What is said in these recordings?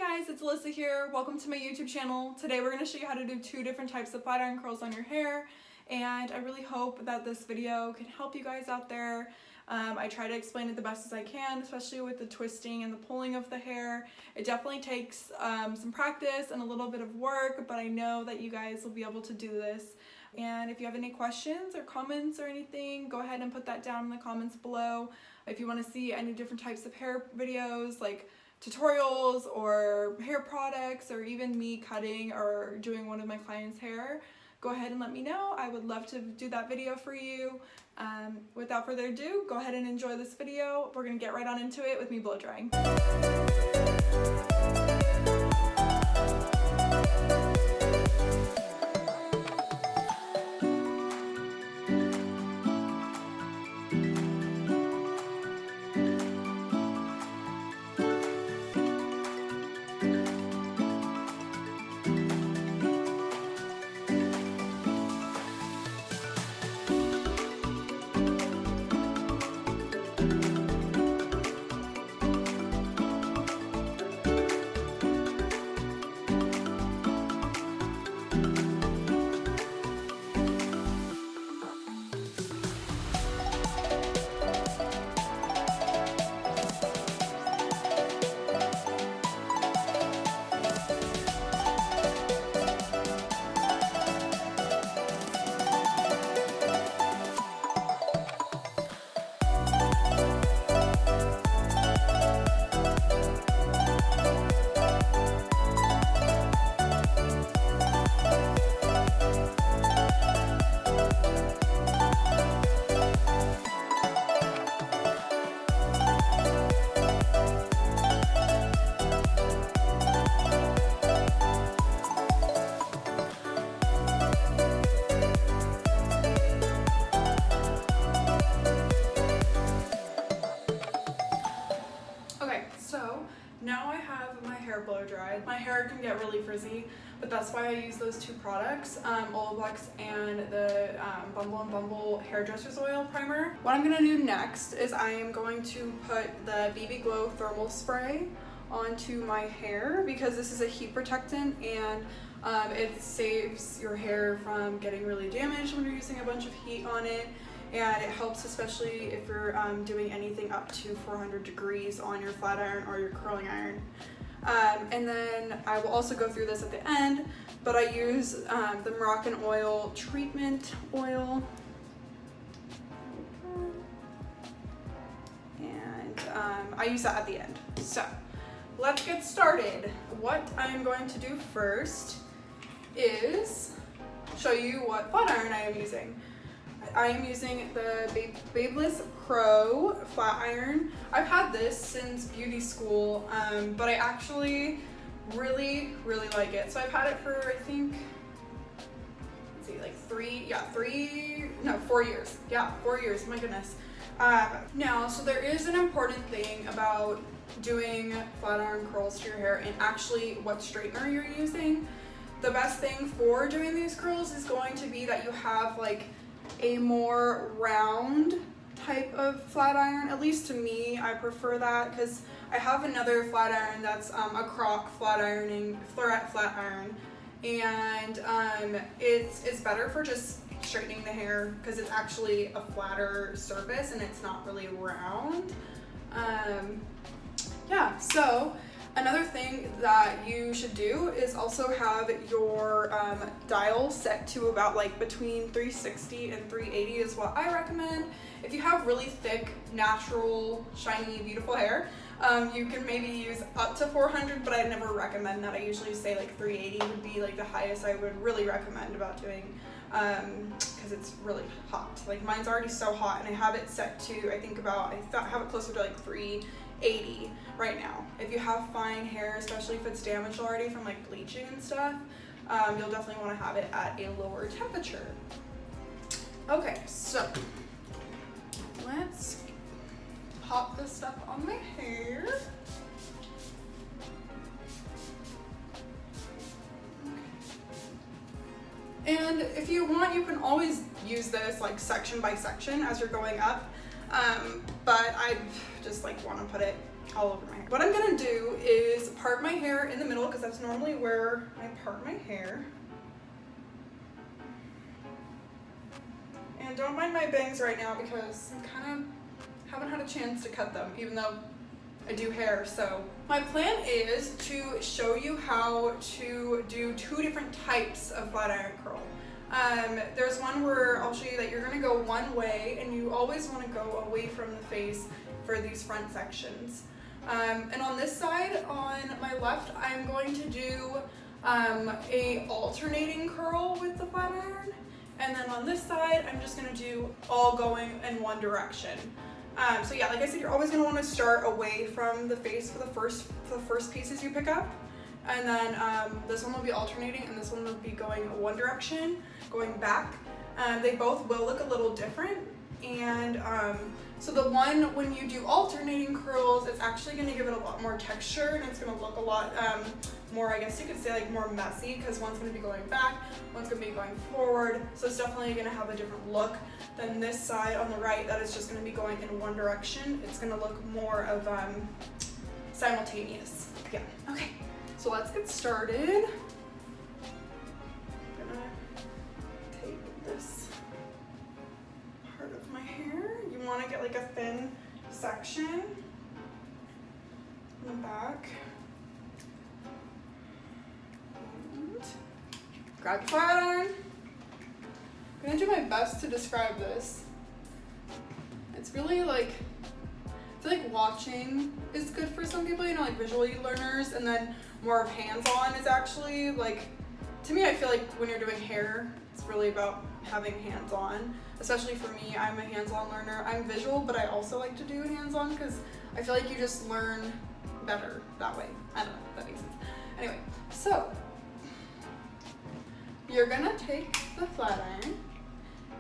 guys, it's Alyssa here. Welcome to my YouTube channel. Today we're going to show you how to do 2 different types of flat iron curls on your hair, and I really hope that this video can help you guys out there. I try to explain it the best as I can, especially with the twisting and the pulling of the hair. It definitely takes some practice and a little bit of work, but I know that you guys will be able to do this. And if you have any questions or comments or anything, go ahead and put that down in the comments below. If you want to see any different types of hair videos, like tutorials or hair products, or even me cutting or doing one of my clients' hair, go ahead and let me know. I would love to do that video for you. Without further ado, go ahead and enjoy this video. We're gonna get right on into it with me blow drying. Now I have my hair blow dried. My hair can get really frizzy, but that's why I use those 2 products, Olaplex and the Bumble and Bumble Hairdresser's Oil Primer. What I'm gonna do next is I am going to put the BB Glow Thermal Spray onto my hair, because this is a heat protectant and it saves your hair from getting really damaged when you're using a bunch of heat on it. And it helps especially if you're doing anything up to 400 degrees on your flat iron or your curling iron. And then I will also go through this at the end, but I use the Moroccan oil treatment oil. And I use that at the end. So let's get started. What I'm going to do first is show you what flat iron I am using. I am using the BABYLISSPRO flat iron. I've had this since beauty school, but I actually really like it. So I've had it for, I think, let's see, like 4 years. Yeah, 4 years, my goodness. Now, so there is an important thing about doing flat iron curls to your hair and actually what straightener you're using. The best thing for doing these curls is going to be that you have like a more round type of flat iron. At least to me, I prefer that, because I have another flat iron that's a crock flat ironing, fluorite flat iron, and it's better for just straightening the hair because it's actually a flatter surface and it's not really round. Yeah, so another thing that you should do is also have your dial set to about like between 360 and 380 is what I recommend. If you have really thick, natural, shiny, beautiful hair, you can maybe use up to 400, but I never recommend that. I usually say like 380 would be like the highest I would really recommend about doing, because it's really hot. Like mine's already so hot, and I have it set to, I have it closer to like 380 right now. If you have fine hair, especially if it's damaged already from like bleaching and stuff, you'll definitely want to have it at a lower temperature. Okay, so let's pop this stuff on my hair. And if you want, you can always use this like section by section as you're going up, but I just like want to put it all over my hair. What I'm gonna do is part my hair in the middle because that's normally where I part my hair. And don't mind my bangs right now because I kind of haven't had a chance to cut them, even though I do hair. So my plan is to show you how to do 2 different types of flat iron curl. There's one where I'll show you that you're gonna go one way, and you always wanna go away from the face for these front sections. And on this side, on my left, I'm going to do a alternating curl with the flat iron. And then on this side, I'm just gonna do all going in one direction. So yeah, like I said, you're always gonna wanna start away from the face for the first pieces you pick up. And then this one will be alternating, and this one will be going one direction, going back. They both will look a little different. And so the one, when you do alternating curls, it's actually gonna give it a lot more texture, and it's gonna look a lot more, I guess you could say, like more messy, because one's gonna be going back, one's gonna be going forward. So it's definitely gonna have a different look than this side on the right that is just gonna be going in one direction. It's gonna look more of simultaneous. Yeah, okay. So let's get started. I'm gonna take this part of my hair. You want to get like a thin section in the back. And grab your flat iron. I'm gonna do my best to describe this. It's really like, I feel like watching is good for some people, you know, like visually learners, and then more of hands-on is actually like, to me, I feel like when you're doing hair, it's really about having hands-on. Especially for me, I'm a hands-on learner. I'm visual, but I also like to do hands-on because I feel like you just learn better that way. I don't know if that makes sense. Anyway, so you're gonna take the flat iron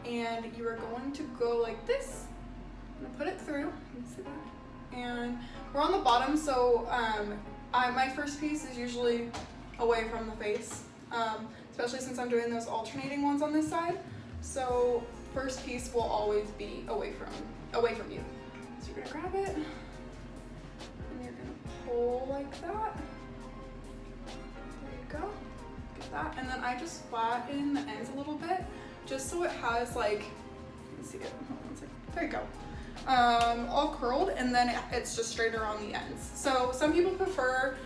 and you are going to go like this. I'm gonna put it through. You can see that. And we're on the bottom, so my first piece is usually away from the face, especially since I'm doing those alternating ones on this side. So first piece will always be away from you. So you're gonna grab it and you're gonna pull like that. There you go. Get that. And then I just flatten the ends a little bit just so it has like, you can see it. Hold on a second. There you go. All curled, and then it's just straight around the ends. So some people prefer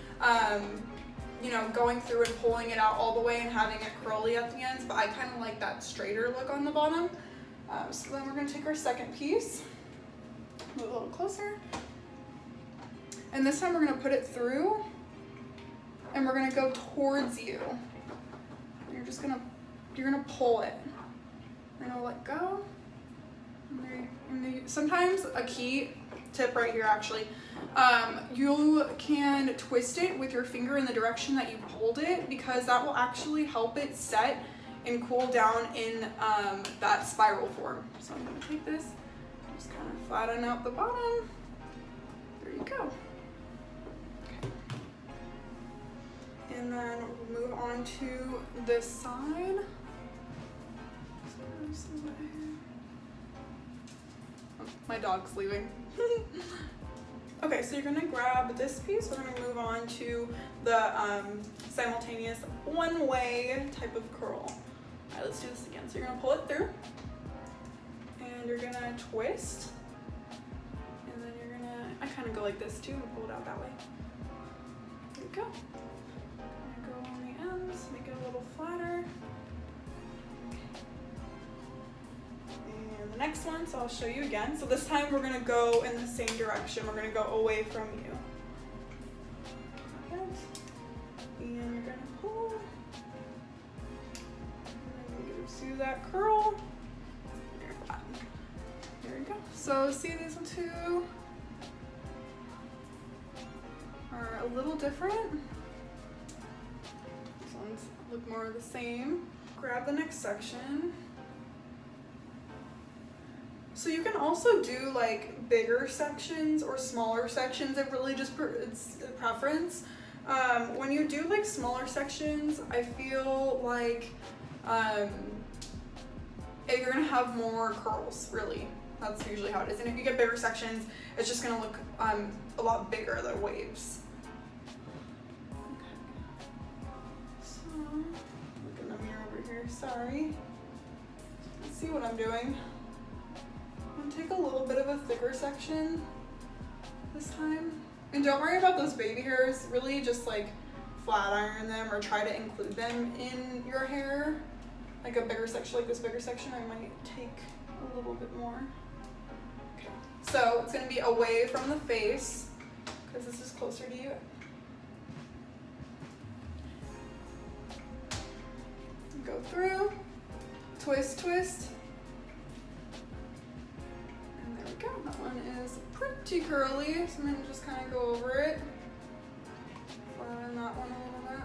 you know, going through and pulling it out all the way and having it curly at the ends, but I kind of like that straighter look on the bottom. So then we're going to take our second piece, move a little closer, and this time we're going to put it through, and we're going to go towards you. You're going to pull it. You're going to let go. Sometimes a key tip right here actually, you can twist it with your finger in the direction that you pulled it, because that will actually help it set and cool down in that spiral form. So I'm going to take this, just kind of flatten out the bottom. There you go. Okay. And then we'll move on to this side. My dog's leaving. Okay, so you're gonna grab this piece. We're gonna move on to the simultaneous one-way type of curl. All right, let's do this again. So you're gonna pull it through, and you're gonna twist, and then you're gonna, I kind of go like this too, and pull it out that way. There you go. Go on the ends, make it a little flatter. The next one, so I'll show you again. So this time we're going to go in the same direction. We're going to go away from you. And you're going to pull. And then you're going to do that curl. There we go. So see, these two are a little different. These ones look more the same. Grab the next section. So you can also do like bigger sections or smaller sections. It really just, it's a preference. When you do like smaller sections, I feel like you're gonna have more curls really. That's usually how it is. And if you get bigger sections, it's just gonna look a lot bigger, the waves. Okay. So, look in the mirror over here, sorry. Let's see what I'm doing. I'm gonna take a little bit of a thicker section this time. And don't worry about those baby hairs, really just like flat iron them or try to include them in your hair. Like a bigger section, like this bigger section, I might take a little bit more. Okay, so it's gonna be away from the face because this is closer to you. Go through, twist, twist. And there we go, that one is pretty curly, so I'm gonna just kind of go over it. Flatten that one a little bit.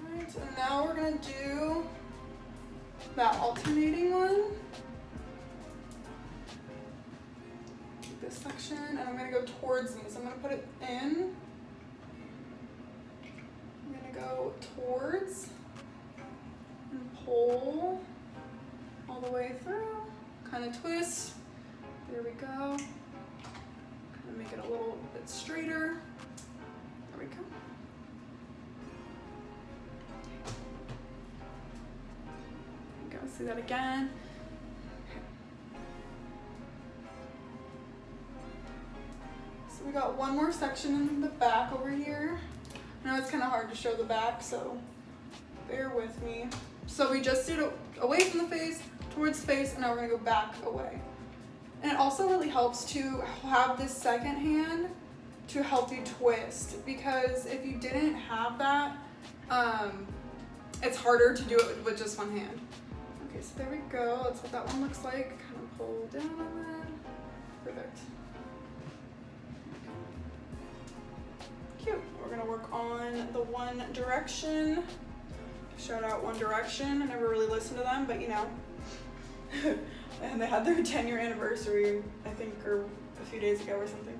Alright, and now we're gonna do that alternating one. This section, and I'm gonna go towards me. So I'm gonna put it in. I'm gonna go towards and pull all the way through. Kind of twist. There we go. Kind of make it a little bit straighter. There we go. There we go. See that again. So we got one more section in the back over here. I know it's kind of hard to show the back, so bear with me. So we just did away from the face, towards the face, and now we're gonna go back away. And it also really helps to have this second hand to help you twist, because if you didn't have that, it's harder to do it with just one hand. Okay, so there we go. That's what that one looks like. Kind of pull down on that. Perfect. Cute. We're gonna work on the One Direction. Shout out One Direction. I never really listened to them, but you know. And they had their 10-year anniversary, I think, or a few days ago or something.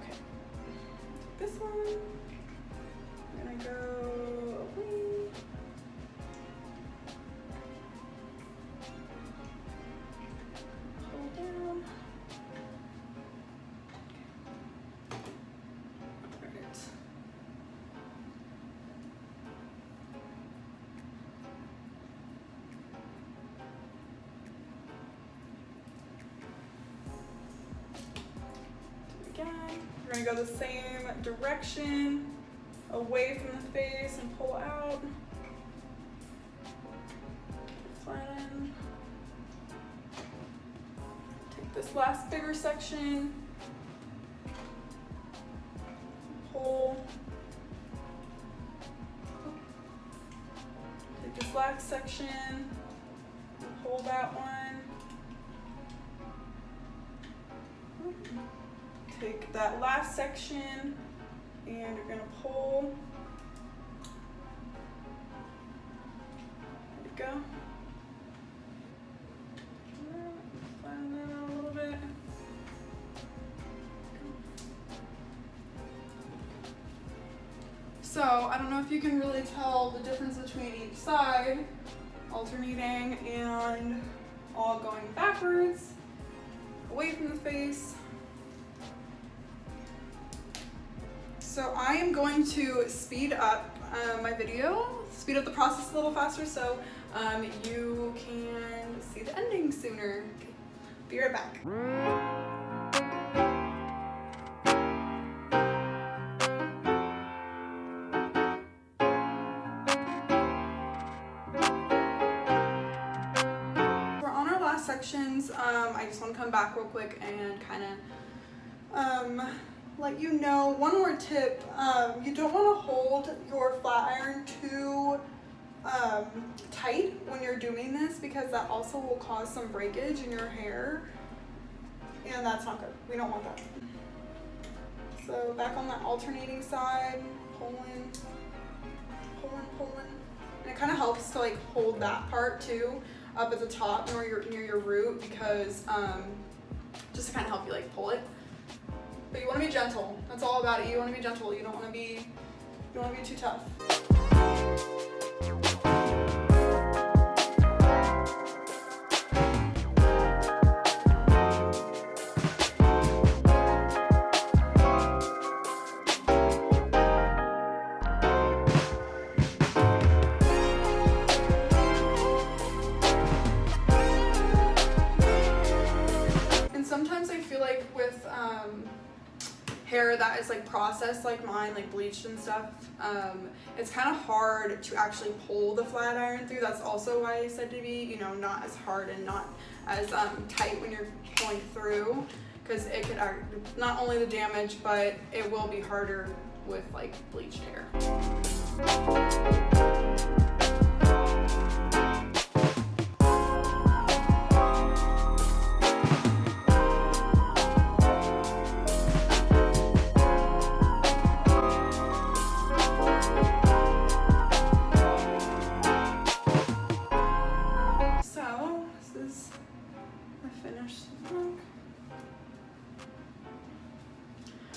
Okay. This one. I'm gonna go away. Hold down. Alright. We're gonna go the same direction, away from the face and pull out. Flatten. Take this last bigger section, pull. Take this last section, pull that one. Take that last section and you're gonna pull. There we go. Flatten that out a little bit. So I don't know if you can really tell the difference between each side, alternating and all going backwards, away from the face. So I am going to speed up my video, speed up the process a little faster so you can see the ending sooner. Okay. Be right back. We're on our last sections. I just want to come back real quick and kind of let you know one more tip. You don't want to hold your flat iron too tight when you're doing this, because that also will cause some breakage in your hair, and that's not good. We don't want that. So back on that alternating side, pulling, pulling, pulling. And it kind of helps to like hold that part too up at the top near your root, because just to kind of help you like pull it. But you want to be gentle. That's all about it. You want to be gentle. You don't want to be too tough. honestly feel like with hair that is like processed like mine, like bleached and stuff, it's kind of hard to actually pull the flat iron through. That's also why it's said to be, you know, not as hard and not as tight when you're pulling it through, because it could not only the damage, but it will be harder with like bleached hair.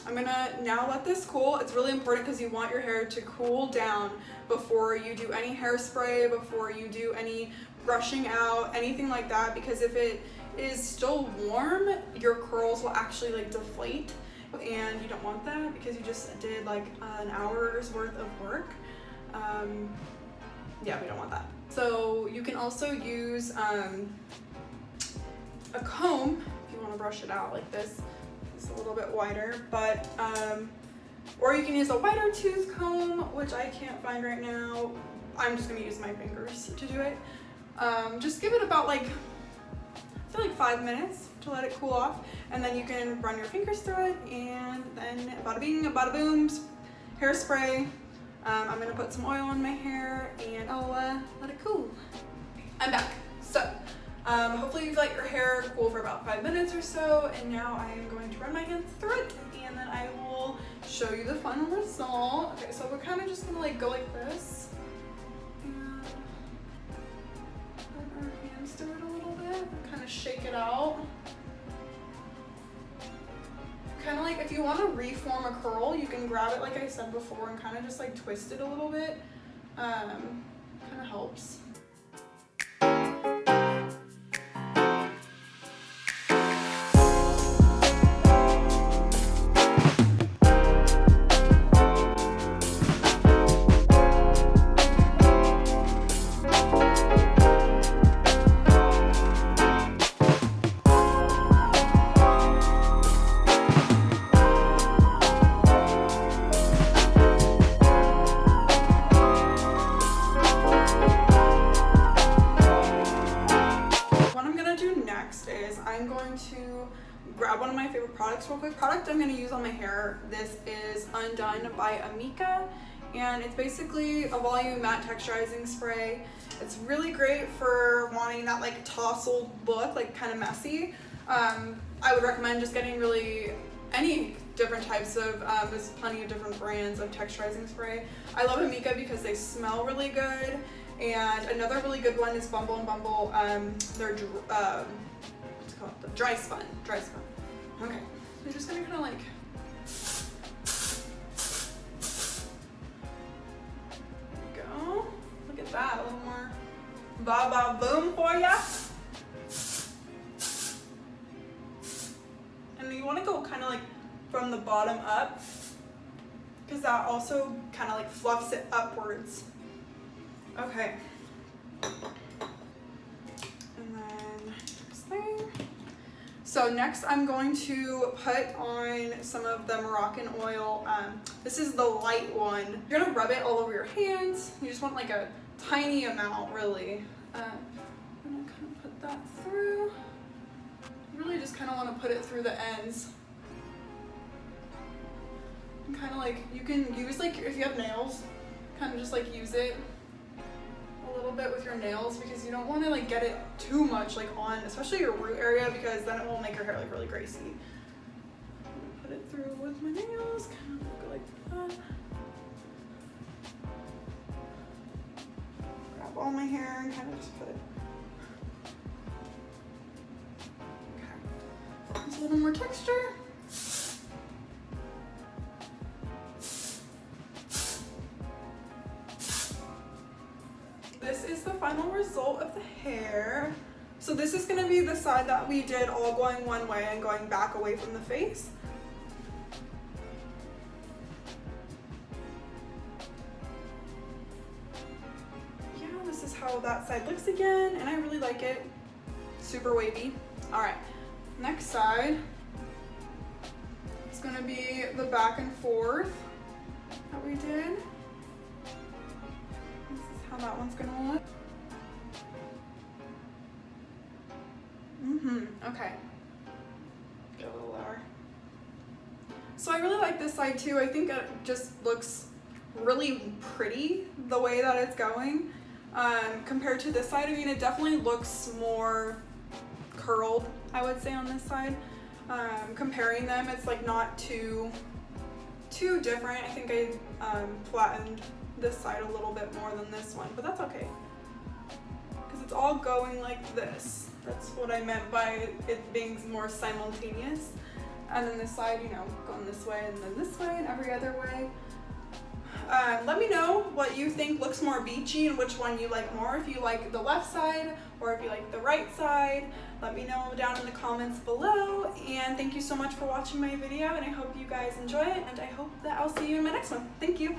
I'm gonna now let this cool. It's really important because you want your hair to cool down before you do any hairspray, before you do any brushing out, anything like that, because if it is still warm, your curls will actually like deflate, and you don't want that because you just did like an hour's worth of work. Yeah, we don't want that. So you can also use a comb if you want to brush it out like this. It's a little bit wider, but or you can use a wider tooth comb, which I can't find right now. I'm just gonna use my fingers to do it. Just give it about like 5 minutes to let it cool off, and then you can run your fingers through it, and then bada bing, bada boom, hairspray. I'm gonna put some oil on my hair, and I'll let it cool. I'm back. So hopefully you've let your hair cool for about 5 minutes or so, and now I am going to run my hands through it, and then I will show you the final result. Okay, so we're kind of just gonna like go like this, and run our hands through it a little bit, and kind of shake it out. Kind of like if you want to reform a curl, you can grab it like I said before and kind of just like twist it a little bit. Kind of helps. I'm going to grab one of my favorite products real quick. Product I'm going to use on my hair, this is Undone by Amika, and it's basically a volume matte texturizing spray. It's really great for wanting that like tousled look, like kind of messy. I would recommend just getting really any different types of, there's plenty of different brands of texturizing spray. I love Amika because they smell really good, and another really good one is Bumble and Bumble. They're the dry spun. Okay, I'm just gonna kind of like go. Look at that, a little more ba boom for ya. And you want to go kind of like from the bottom up, because that also kind of like fluffs it upwards. Okay. And then this thing. So next I'm going to put on some of the Moroccan oil. This is the light one. You're gonna rub it all over your hands. You just want like a tiny amount, really. I'm gonna kind of put that through. You really just kind of want to put it through the ends. And kind of like, you can use like, if you have nails, kind of just like use it a little bit with your nails, because you don't want to like get it too much like on, especially your root area, because then it will make your hair like really greasy. Put it through with my nails, kind of go like that. Grab all my hair and kind of just put it. Okay. There's a little more texture. This is the final result of the hair. So this is going to be the side that we did all going one way and going back away from the face. Yeah, this is how that side looks again, and I really like it. Super wavy. All right, next side. back and forth that we did. This is how that one's gonna look. Okay. Get a little lower. So I really like this side too. I think it just looks really pretty the way that it's going compared to this side. I mean, it definitely looks more curled, I would say, on this side. Comparing them, it's like not too different. I think I flattened this side a little bit more than this one, but that's okay because it's all going like this. That's what I meant by it being more simultaneous. And then this side, you know, going this way and then this way and every other way. Let me know what you think looks more beachy and which one you like more. If you like the left side or if you like the right side, let me know down in the comments below. And thank you so much for watching my video, and I hope you guys enjoy it, and I hope that I'll see you in my next one. Thank you.